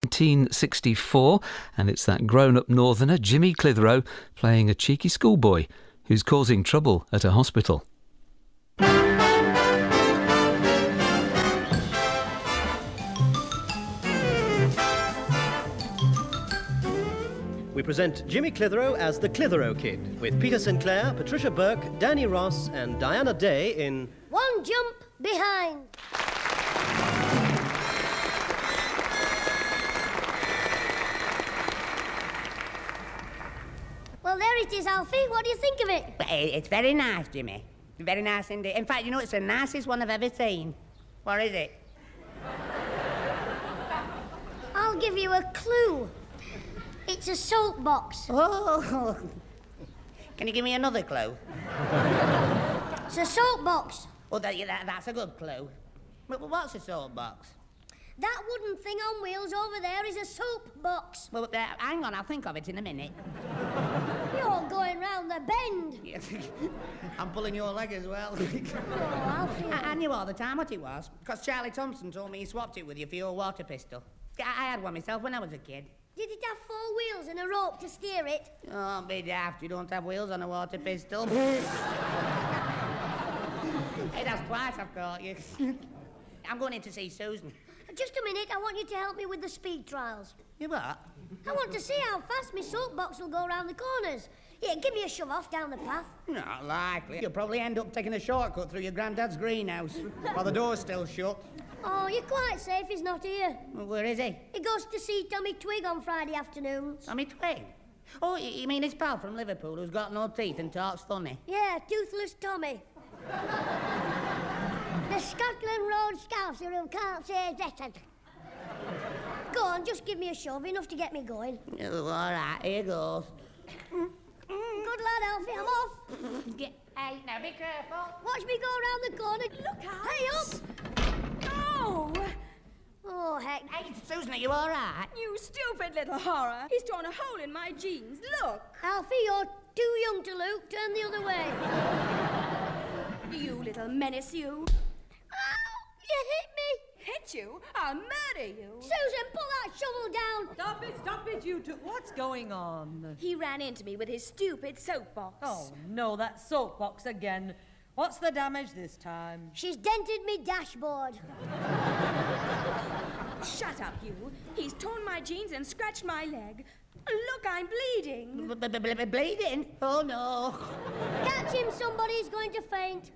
1964, and it's that grown-up northerner, Jimmy Clitheroe, playing a cheeky schoolboy who's causing trouble at a hospital. We present Jimmy Clitheroe as the Clitheroe Kid, with Peter Sinclair, Patricia Burke, Danny Ross and Diana Day in One Jump Behind. Well, there it is, Alfie. What do you think of it? It's very nice, Jimmy. Very nice indeed. In fact, you know, it's the nicest one I've ever seen. What is it? I'll give you a clue. It's a soapbox. Oh! Can you give me another clue? It's a soapbox. Oh, that's a good clue. But what's a soapbox? That wooden thing on wheels over there is a soapbox. Well, hang on, I'll think of it in a minute. You're going round the bend. Yes. I'm pulling your leg as well. Oh, Alfie. I knew all the time what it was, because Charlie Thompson told me he swapped it with you for your water pistol. I had one myself when I was a kid. Did it have 4 wheels and a rope to steer it? Oh, be daft, you don't have wheels on a water pistol. Hey, that's twice I've caught you. I'm going in to see Susan. Just a minute, I want you to help me with the speed trials. You what? I want to see how fast my soapbox will go round the corners. Yeah, give me a shove off down the path. Not likely. You'll probably end up taking a shortcut through your granddad's greenhouse while the door's still shut. Oh, you're quite safe, he's not here. Well, where is he? He goes to see Tommy Twig on Friday afternoons. Tommy Twig? Oh, you mean his pal from Liverpool who's got no teeth and talks funny? Yeah, Toothless Tommy. The Scotland Road Scouser who can't say that. Go on, just give me a shove, enough to get me going. Oh, all right, here goes. Good lad, Alfie, I'm off. Hey, now be careful. Watch me go round the corner. Look out! Hey, up! Oh! Oh, heck. Hey, Susan, are you all right? You stupid little horror. He's torn a hole in my jeans. Look! Alfie, you're too young to look. Turn the other way. You little menace, you. Ow! You hit me! Hit you? I'll murder you. Susan, pull that shovel down. Stop it, you two. What's going on? He ran into me with his stupid soapbox. Oh, no, that soapbox again. What's the damage this time? She's dented me dashboard. Shut up, you. He's torn my jeans and scratched my leg. Look, I'm bleeding. Bleeding? Oh, no. Catch him, somebody's going to faint.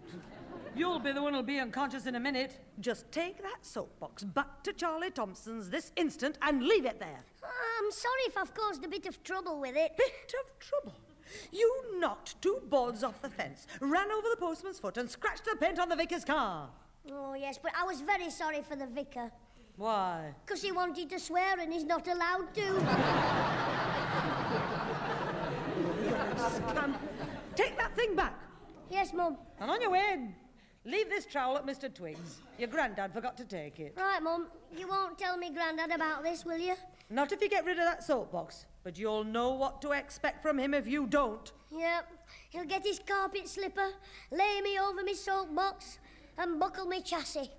You'll be the one who'll be unconscious in a minute. Just take that soapbox back to Charlie Thompson's this instant and leave it there. I'm sorry if I've caused a bit of trouble with it. Bit of trouble? You knocked 2 boards off the fence, ran over the postman's foot and scratched the paint on the vicar's car. Oh, yes, but I was very sorry for the vicar. Why? Because he wanted to swear and he's not allowed to. Scamp. Take that thing back. Yes, Mum. And on your way, leave this trowel at Mr. Twig's. Your granddad forgot to take it. Right, Mum. You won't tell me Grandad about this, will you? Not if you get rid of that soapbox. But you'll know what to expect from him if you don't. Yep. He'll get his carpet slipper, lay me over me soapbox, and buckle me chassis.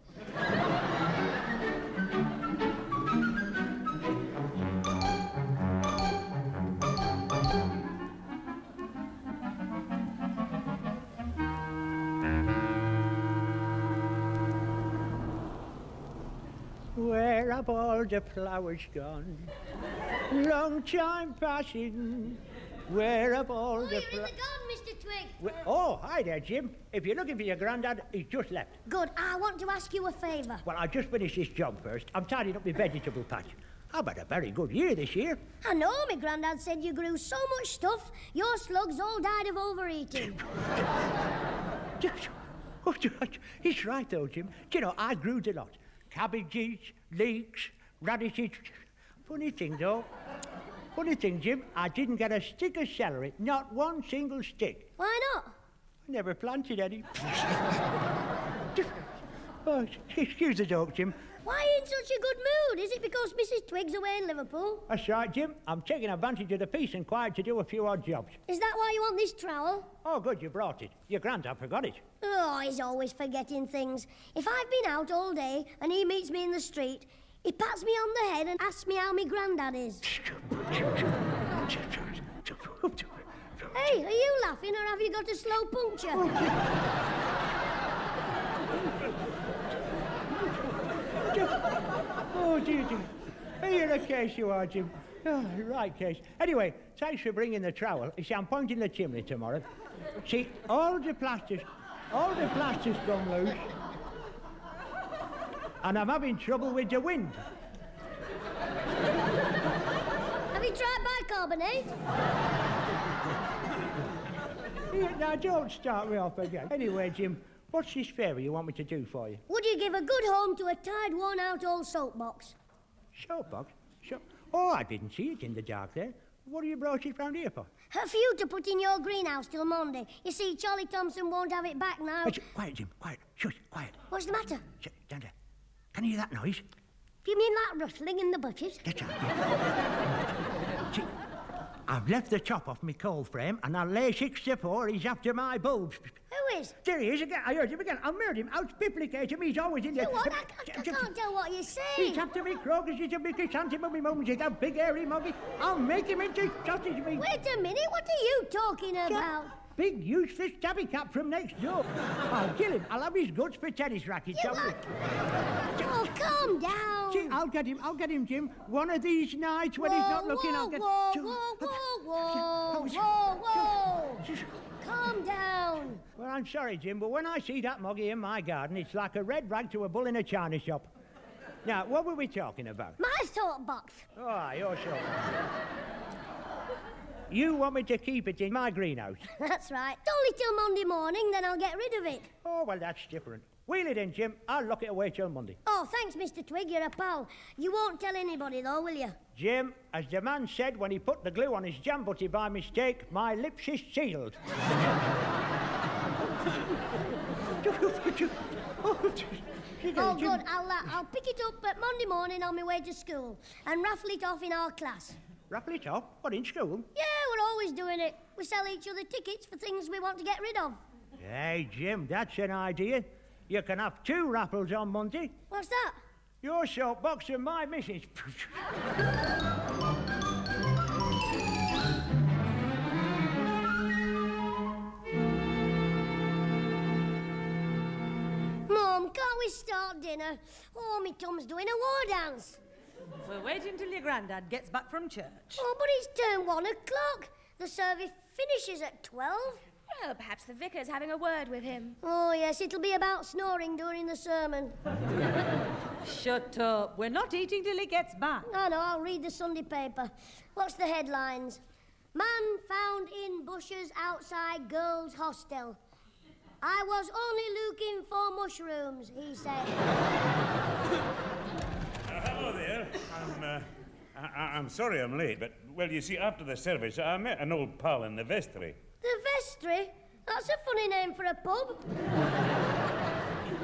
Where have all the flowers gone? Long time passing. Where have all the you're in the garden, Mr. Twig. Oh, hi there, Jim. If you're looking for your granddad, he's just left. Good. I want to ask you a favour. Well, I'll just finish this job first. I'm tidying up my vegetable patch. I've had a very good year this year. I know, my granddad said you grew so much stuff, your slugs all died of overeating. Oh, he's right, though, Jim. Do you know, I grew a lot. Cabbages, leeks, radishes. Funny thing, though. Funny thing, Jim, I didn't get a stick of celery. Not one single stick. Why not? I never planted any. Oh, excuse the joke, Jim. Why are you in such a good mood? Is it because Mrs. Twig's away in Liverpool? That's right, Jim. I'm taking advantage of the peace and quiet to do a few odd jobs. Is that why you want this trowel? Oh, good, you brought it. Your granddad forgot it. Oh, he's always forgetting things. If I've been out all day and he meets me in the street, He pats me on the head and asks me how my granddad is. Hey, are you laughing or have you got a slow puncture? Oh, dear. Here the case you are, Jim. Oh, right case. Anyway, thanks for bringing the trowel. You see, I'm pointing the chimney tomorrow. See, all the plaster's come loose. And I'm having trouble with the wind. Have you tried bicarbonate? Here, now, don't start me off again. Anyway, Jim, what's this favour you want me to do for you? Would you give a good home to a tired, worn-out old soapbox? Soapbox? Oh, I didn't see it in the dark there. What have you brought it round here for? For you to put in your greenhouse till Monday. You see, Charlie Thompson won't have it back now. Hey, quiet, Jim, quiet. Shush, quiet. What's the matter? Stand there. Can you hear that noise? Do you mean that rustling in the bucket? That's right, yeah. See, I've left the top off my coal frame and I'll lay 6 to 4 he's after my bulbs. Who is? There he is again. I heard him again. I heard him. Outspiplicate him. He's always in there. You what? I can't tell what you're saying. He's after me crocuses and me chrysanthemum mums. He's that big hairy muggy. I'll make him into sausage meat. Wait a minute. What are you talking about? Big useless tabby cap from next door. I'll kill him. I'll have his guts for tennis rackets. Oh, calm down. See, I'll get him, Jim. One of these nights when he's not looking, I'll get... Whoa. Calm down. Well, I'm sorry, Jim, but when I see that muggy in my garden, it's like a red rag to a bull in a china shop. Now, what were we talking about? My thought box. Oh, you're sure. You want me to keep it in my greenhouse? That's right. Only till Monday morning, then I'll get rid of it. Oh, well, that's different. Wheel it in, Jim. I'll lock it away till Monday. Oh, thanks, Mr. Twig. You're a pal. You won't tell anybody, though, will you? Jim, as the man said when he put the glue on his jam butty by mistake, my lips is sealed. Oh, good. I'll pick it up at Monday morning on my way to school and raffle it off in our class. Raffle it off? What, in school? Yeah, we're always doing it. We sell each other tickets for things we want to get rid of. Hey, Jim, that's an idea. You can have 2 raffles on Monday. What's that? Your soapbox and my missus. Mum, can't we start dinner? Oh, me Tom's doing a war dance. We're waiting till your granddad gets back from church. Oh, but it's turned 1 o'clock. The service finishes at 12. Well, perhaps the vicar's having a word with him. Oh, yes, it'll be about snoring during the sermon. Shut up. We're not eating till he gets back. No, I'll read the Sunday paper. What's the headlines? Man found in bushes outside girls' hostel. I was only looking for mushrooms, he said. Hello there. I'm sorry I'm late, but, well, you see, after the service, I met an old pal in the vestry. The vestry? That's a funny name for a pub.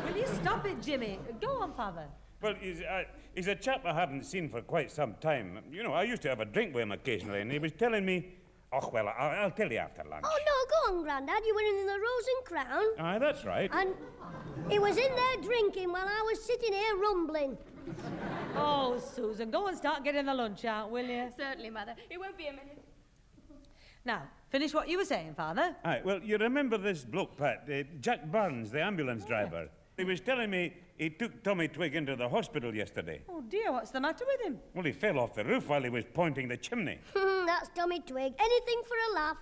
Will you stop it, Jimmy? Go on, Father. Well, he's a chap I haven't seen for quite some time. You know, I used to have a drink with him occasionally, and he was telling me... Oh, well, I'll tell you after lunch. Oh, no, go on, Grandad. You were in the Rose and Crown. Aye, that's right. And he was in there drinking while I was sitting here rumbling. Oh, Susan, go and start getting the lunch out, will you? Certainly, Mother. It won't be a minute. Now, finish what you were saying, Father. Aye, well, you remember this bloke, Pat, Jack Barnes, the ambulance driver. He was telling me he took Tommy Twig into the hospital yesterday. Oh, dear, what's the matter with him? Well, he fell off the roof while he was pointing the chimney. That's Tommy Twig. Anything for a laugh.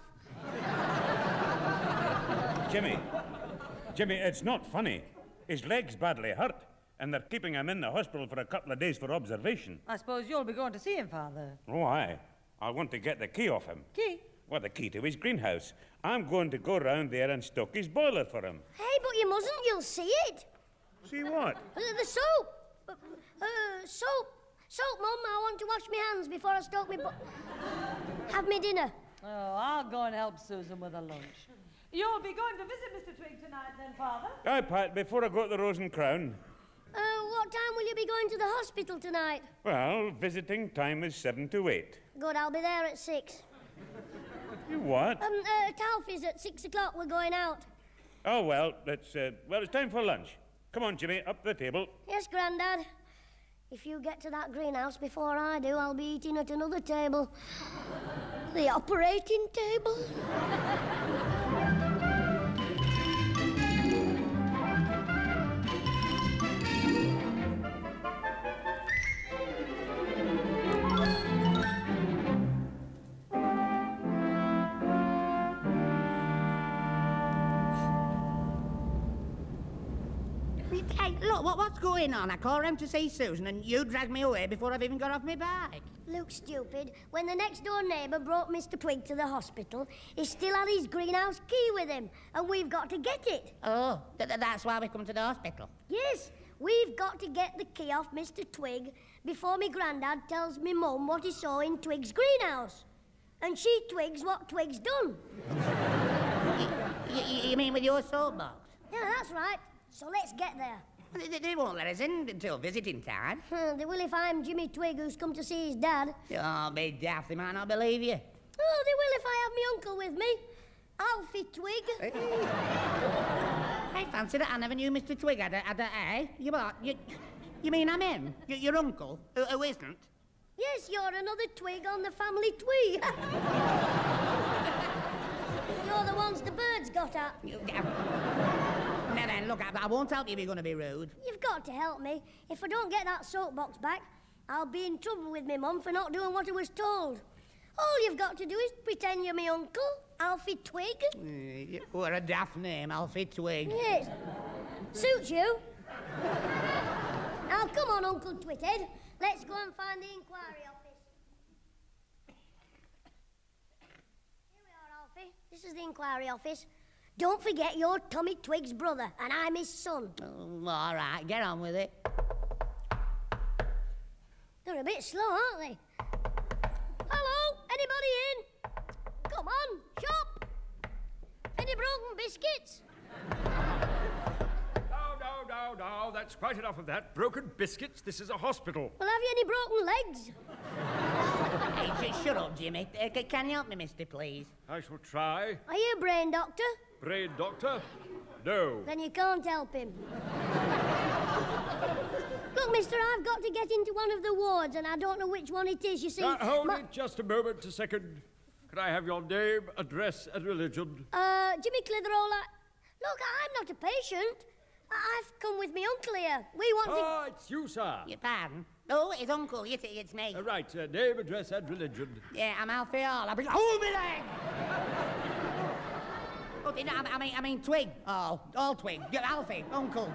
Jimmy, it's not funny. His leg's badly hurt, and they're keeping him in the hospital for a couple of days for observation. I suppose you'll be going to see him, Father. Oh, aye. I want to get the key off him. Key? Well, the key to his greenhouse. I'm going to go round there and stock his boiler for him. Hey, but you mustn't. You'll see it. See what? The soap. Soap, Mum. I want to wash my hands before I stoke me have me dinner. Oh, I'll go and help Susan with her lunch. You'll be going to visit Mr. Twig tonight, then, Father? Aye, Pat, before I go to the Rose and Crown. What time will you be going to the hospital tonight? Well, visiting time is 7 to 8. Good, I'll be there at 6. You what? Talfi's at 6 o'clock. We're going out. Oh, well, it's time for lunch. Come on, Jimmy, up the table. Yes, Grandad. If you get to that greenhouse before I do, I'll be eating at another table. The operating table. Hey, look, what's going on? I called round to see Susan and you dragged me away before I've even got off my bike. Luke, stupid. When the next door neighbour brought Mr. Twig to the hospital, he still had his greenhouse key with him, and we've got to get it. Oh, that's why we've come to the hospital. Yes, we've got to get the key off Mr. Twig before me grandad tells me mum what he saw in Twig's greenhouse. And she twigs what Twig's done. You mean with your soapbox? Yeah, that's right. So let's get there. They won't let us in until visiting time. They will if I'm Jimmy Twig who's come to see his dad. Oh, be daft, they might not believe you. Oh, they will if I have my uncle with me. Alfie Twig. I fancy that I never knew Mr. Twig had a You what? You mean I'm in? Your uncle, who isn't? Yes, you're another twig on the family tree. You're the ones the birds got at. Now then, look, I won't help you if you're going to be rude. You've got to help me. If I don't get that soapbox back, I'll be in trouble with me mum for not doing what I was told. All you've got to do is pretend you're my uncle, Alfie Twig. What a daft name, Alfie Twig. Yes. Suits you. Now, come on, Uncle Twitted. Let's go and find the inquiry office. Here we are, Alfie. This is the inquiry office. Don't forget you're Tommy Twig's brother, and I'm his son. Oh, all right, get on with it. They're a bit slow, aren't they? Hello? Anybody in? Come on, shop. Any broken biscuits? No, that's quite enough of that. Broken biscuits, this is a hospital. Well, have you any broken legs? Hey, shut up, Jimmy. Can you help me, mister, please? I shall try. Are you a brain doctor? Brain doctor? No. Then you can't help him. Look, mister, I've got to get into one of the wards, and I don't know which one it is, you see. Hold it just a moment, a second. Can I have your name, address, and religion? Jimmy Clitheroe. Look, I'm not a patient. I've come with me uncle here. We want to... Ah, it's you, sir. Your pardon? Oh, it's uncle. It's me. Right, name, address, and religion. Yeah, I'm Alfie Hall. Hold me leg! Oh, no, I mean Twig. Oh, all Twig. Yeah, Alfie, uncle.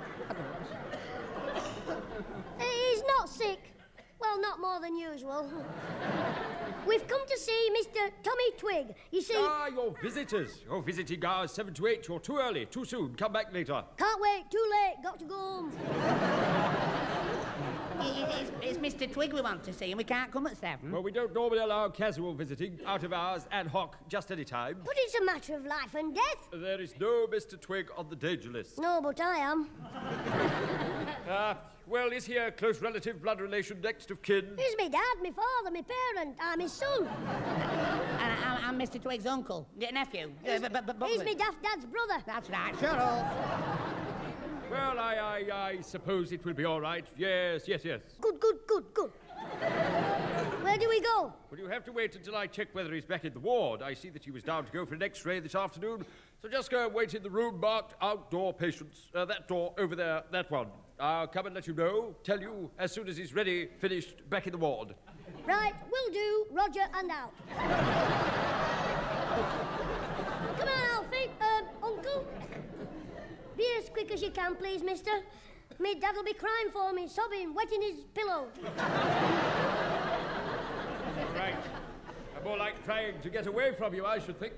He's not sick. Well, not more than usual. We've come to see Mr. Tommy Twig. You see... Ah, your visitors. Your visiting hours 7 to 8. You're too early, too soon. Come back later. Can't wait. Too late. Got to go home. It's Mr. Twig we want to see, and we can't come at 7. Well, we don't normally allow casual visiting, out of hours, ad hoc, just any time. But it's a matter of life and death. There is no Mr. Twig on the danger list. No, but I am. Well, is he a close relative, blood relation, next of kin? He's me dad, me father, me parent. I'm his son. And I'm Mr. Twig's uncle, nephew. He's me daft dad's brother. That's right, shut up. Well, I suppose it will be all right. Yes. Good. Where do we go? Well, you have to wait until I check whether he's back in the ward. I see that he was down to go for an X-ray this afternoon, so just go and wait in the room marked outdoor patients. That door over there, that one. I'll come and let you know, tell you as soon as he's ready, finished, back in the ward. Right, will do. Roger and out. Come on, Alfie. Uncle. Be as quick as you can, please, mister. Me dad'll be crying for me, sobbing, wetting his pillow. Right. I'm more like trying to get away from you, I should think.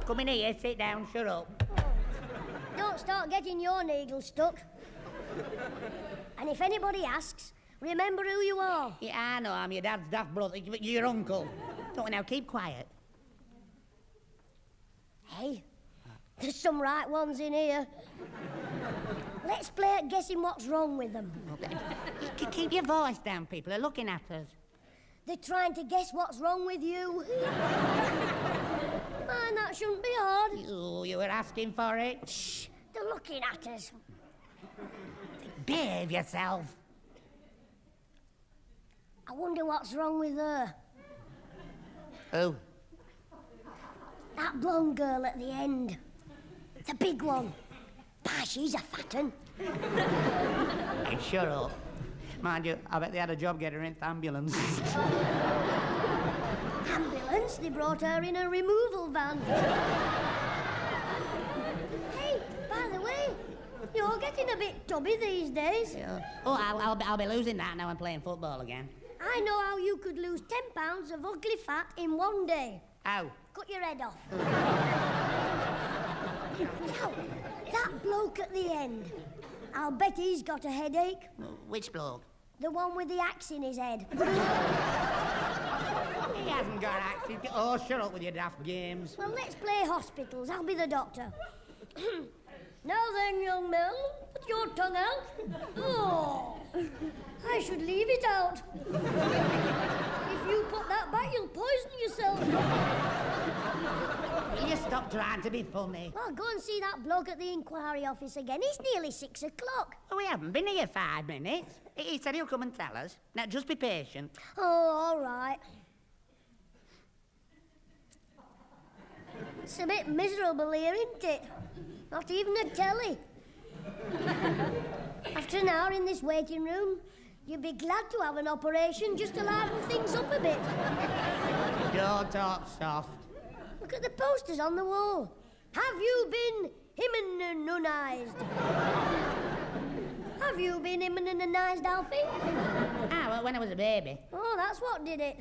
Come in here, sit down, shut up. Don't start getting your needle stuck. And if anybody asks, remember who you are. Yeah, I know, I'm your dad's daft brother, your uncle. Don't now, keep quiet. Hey, there's some right ones in here. Let's play at guessing what's wrong with them. Keep your voice down, people are looking at us. They're trying to guess what's wrong with you. Man, that shouldn't be hard. You were asking for it? Shh, they're looking at us. Behave yourself. I wonder what's wrong with her. Who? That blonde girl at the end. The big one. Pah, she's a fat un. Hey, shut up. Mind you, I bet they had a job getting her into ambulance. Ambulance? They brought her in a removal van. Hey, by the way, you're getting a bit tubby these days. Yeah. Oh, I'll be losing that now I'm playing football again. I know how you could lose 10 pounds of ugly fat in one day. How? Cut your head off. Now, that bloke at the end, I'll bet he's got a headache. Which bloke? The one with the axe in his head. He hasn't got access. Oh, shut up with your daft games. Well, let's play hospitals. I'll be the doctor. Now then, young man, put your tongue out. Oh, I should leave it out. If you put that back, you'll poison yourself. Will you stop trying to be funny? Well, go and see that bloke at the inquiry office again. It's nearly 6 o'clock. Oh, we haven't been here 5 minutes. He said he'll come and tell us. Now, just be patient. Oh, all right. It's a bit miserable here, isn't it? Not even a telly. After an hour in this waiting room, you'd be glad to have an operation just to liven things up a bit. Don't talk soft. Look at the posters on the wall. Have you been immunized? Have you been immunized, Alfie? Ah, well, when I was a baby. Oh, that's what did it.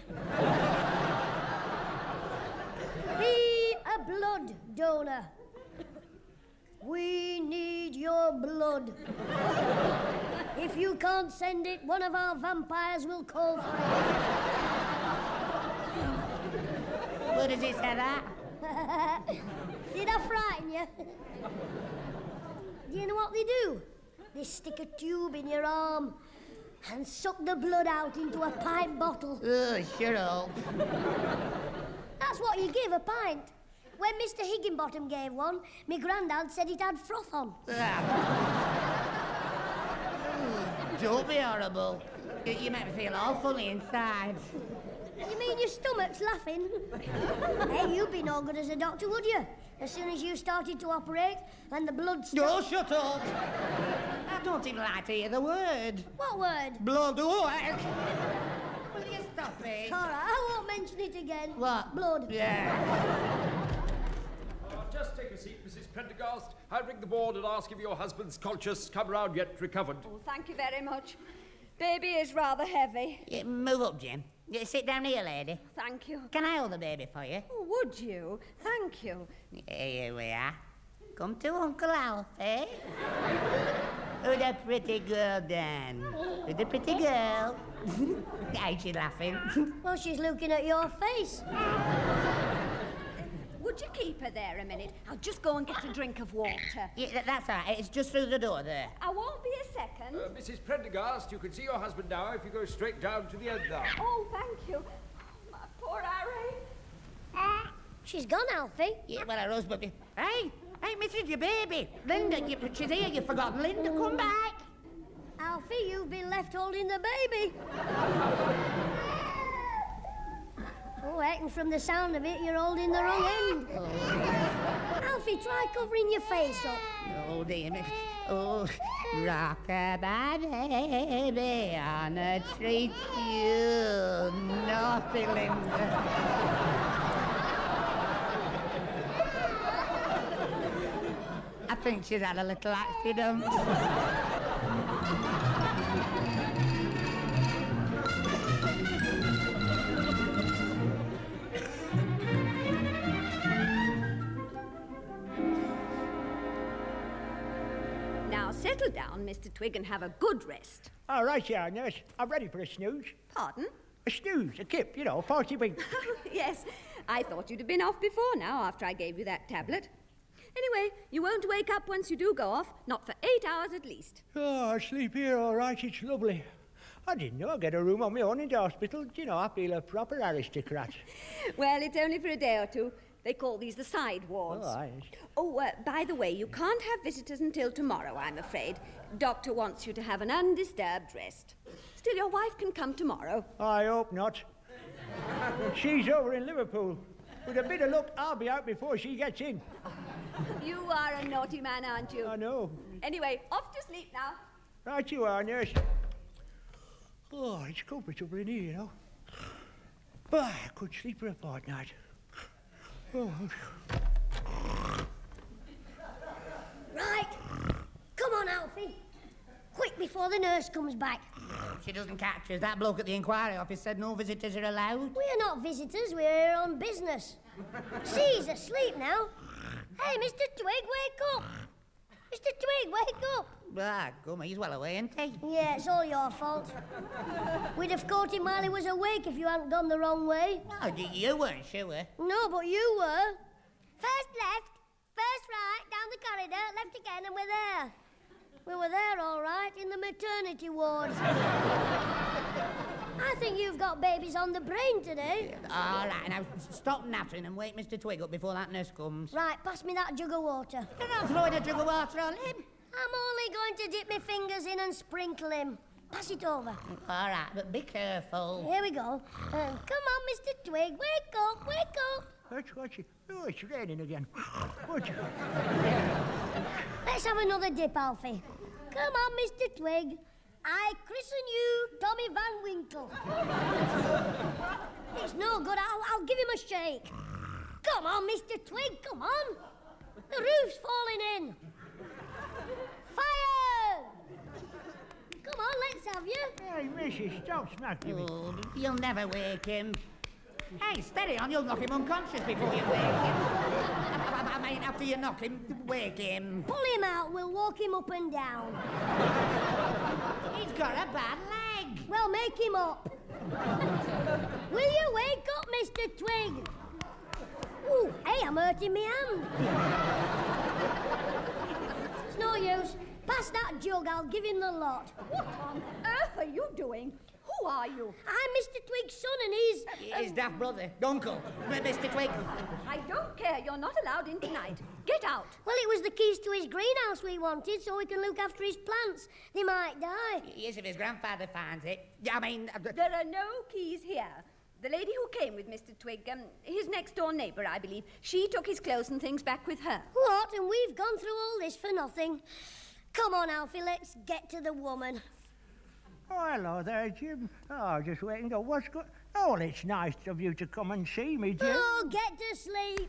Be a blood donor. We need your blood. If you can't send it, one of our vampires will call for it. Where does it say that? Did I frighten you? Do you know what they do? They stick a tube in your arm and suck the blood out into a pint bottle. Oh, shut up. That's what you give a pint. When Mr. Higginbottom gave one, my grandad said it had froth on. Don't be horrible. You make me feel all funny inside. You mean your stomach's laughing? Hey, you'd be no good as a doctor, would you? As soon as you started to operate and the blood stopped... Oh, shut up! I don't even like to hear the word. What word? Blood. Oh, will you stop it? All right, I won't mention it again. What? Blood. Yeah. Just take a seat, Mrs. Prendergast. I'll ring the board and ask if your husband's conscious, come round yet recovered. Oh, thank you very much. Baby is rather heavy. Yeah, move up, Jim. Yeah, sit down here, lady. Thank you. Can I hold the baby for you? Oh, would you? Thank you. Here we are. Come to Uncle Alfie. Oh, the pretty girl, Dan. Oh, the pretty girl. Ain't she laughing? Well, she's looking at your face. Would you keep her there a minute? I'll just go and get a drink of water. Yeah, that's all right. It's just through the door there. I won't be a second. Mrs. Prendergast, you can see your husband now if you go straight down to the end there. Oh, thank you. Oh, my poor Harry. She's gone, Alfie. Yeah, well, I rose, but... Hey, Mrs. Your baby. Linda, she's here. You've forgotten Linda. Come back. Alfie, you've been left holding the baby. Oh, I reckon from the sound of it, you're holding the wrong end. Oh. Alfie, try covering your face up. Oh, dear me. Oh, rock-a-bye, baby, on a treat you. Naughty Linda. I think she's had a little accident. Now, settle down, Mr. Twig, and have a good rest. All right, yeah, nurse. I'm ready for a snooze. Pardon? A snooze, a kip, 40 winks. Yes, I thought you'd have been off before now, after I gave you that tablet. Anyway, you won't wake up once you do go off, not for 8 hours at least. Oh, I sleep here all right. It's lovely. I didn't know I'd get a room on my own in the hospital. I feel a proper aristocrat. Well, it's only for a day or two. They call these the side wards. Oh, aye. Oh, by the way, you can't have visitors until tomorrow, I'm afraid. Doctor wants you to have an undisturbed rest. till your wife can come tomorrow. I hope not. She's over in Liverpool. With a bit of luck, I'll be out before she gets in. You are a naughty man, aren't you? I know. Anyway, off to sleep now. Right you are, nurse. Oh, it's comfortable in here, you know. But I could sleep for a fortnight. Oh. Right. Come on, Alfie. Quick before the nurse comes back. She doesn't catch us. That bloke at the inquiry office said no visitors are allowed. We're not visitors, we're here on business. See, he's asleep now. Hey, Mr. Twig, wake up. Mr. Twig, wake up. Ah, come, he's well away, isn't he? Yeah, it's all your fault. We'd have caught him while he was awake if you hadn't gone the wrong way. No, you weren't sure. No, but you were. First left, first right, down the corridor, left again, and we're there. We were there, all right, in the maternity ward. I think you've got babies on the brain today. All right, now stop nattering and wake Mr. Twig up before that nurse comes. Right, pass me that jug of water. You're not throwing a jug of water on him. I'm only going to dip my fingers in and sprinkle him. Pass it over. All right, but be careful. Here we go. Come on, Mr. Twig, wake up, wake up. What's it? Oh, it's raining again. What's it? Let's have another dip, Alfie. Come on, Mr. Twig. I christen you Tommy Van Winkle. It's no good. I'll give him a shake. Come on, Mr. Twig, come on. The roof's falling in. Fire! Come on, let's have you. Hey, missus, stop smacking me. Oh, you'll never wake him. Hey, steady on, you'll knock him unconscious before you wake him. I mean, after you knock him, wake him. Pull him out, we'll walk him up and down. He's got a bad leg. Well, make him up. Will you wake up, Mr. Twig? Ooh, hey, I'm hurting my hand. It's no use. Pass that jug, I'll give him the lot. What on earth are you doing? Who are you? I'm Mr. Twig's son and he's... His daft brother, Uncle, Mr. Twig. I don't care. You're not allowed in tonight. Get out. Well, it was the keys to his greenhouse we wanted so we can look after his plants. They might die. Yes, if his grandfather finds it. I mean... There are no keys here. The lady who came with Mr. Twig, his next-door neighbour, I believe, she took his clothes and things back with her. What? And we've gone through all this for nothing. Come on, Alfie, let's get to the woman. Oh, hello there, Jim. Oh, just waiting to what's good. Oh, well, it's nice of you to come and see me, Jim. Oh, get to sleep.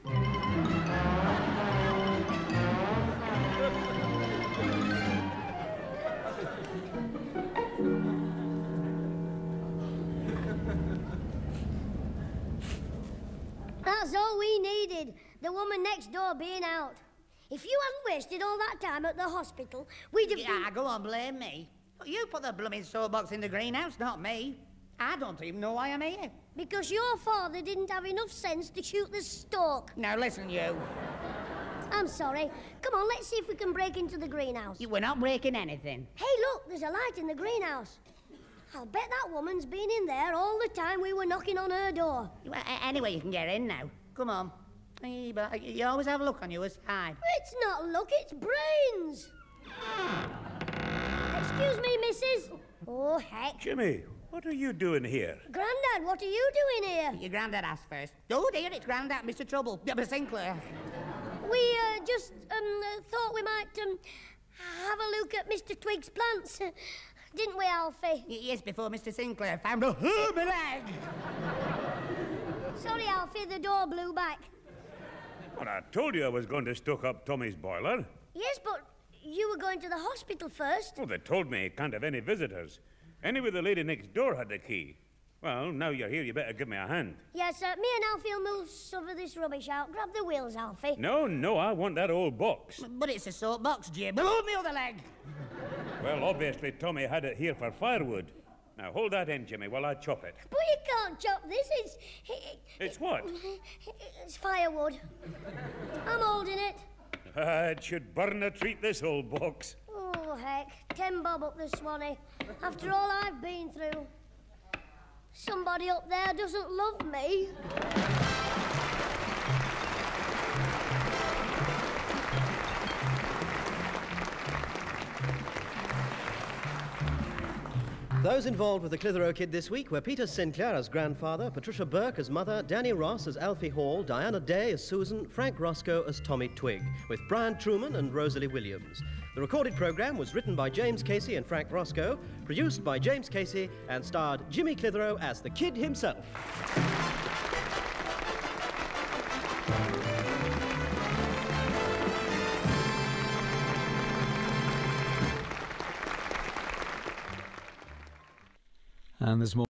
That's all we needed, the woman next door being out. If you hadn't wasted all that time at the hospital, we'd have been... Yeah, go on, blame me. You put the blooming soapbox in the greenhouse, not me. I don't even know why I'm here. Because your father didn't have enough sense to shoot the stalk. Now, listen, you. I'm sorry. Come on, let's see if we can break into the greenhouse. We're not breaking anything. Hey, look, there's a light in the greenhouse. I'll bet that woman's been in there all the time we were knocking on her door. Well, anyway, you can get in now. Come on. Hey, but you always have a look on your side. It's not luck, it's brains. Excuse me, missus. Oh, heck. Jimmy, what are you doing here? Grandad, what are you doing here? Your granddad asked first. Oh, dear, it's Grandad, Mr. Trouble. Mr. Sinclair. We just thought we might have a look at Mr. Twig's plants. Didn't we, Alfie? Yes, before Mr. Sinclair found a my leg. Sorry, Alfie, the door blew back. Well, I told you I was going to stoke up Tommy's boiler. Yes, but you were going to the hospital first. Well, they told me he can't have any visitors. Anyway, the lady next door had the key. Well, now you're here, you better give me a hand. Yes, me and Alfie will move some of this rubbish out. Grab the wheels, Alfie. No, I want that old box. But it's a soapbox, Jim. Hold me other leg. Well, obviously, Tommy had it here for firewood. Now, hold that in, Jimmy, while I chop it. But you can't chop this. It's what? It's firewood. I'm holding it. It should burn a treat, this old box. Oh, heck. 10 bob up the Swanee. After all I've been through. Somebody up there doesn't love me. Those involved with the Clitheroe Kid this week were Peter Sinclair as grandfather, Patricia Burke as mother, Danny Ross as Alfie Hall, Diana Day as Susan, Frank Roscoe as Tommy Twig, with Brian Truman and Rosalie Williams. The recorded programme was written by James Casey and Frank Roscoe, produced by James Casey, and starred Jimmy Clitheroe as the Kid himself. And there's more.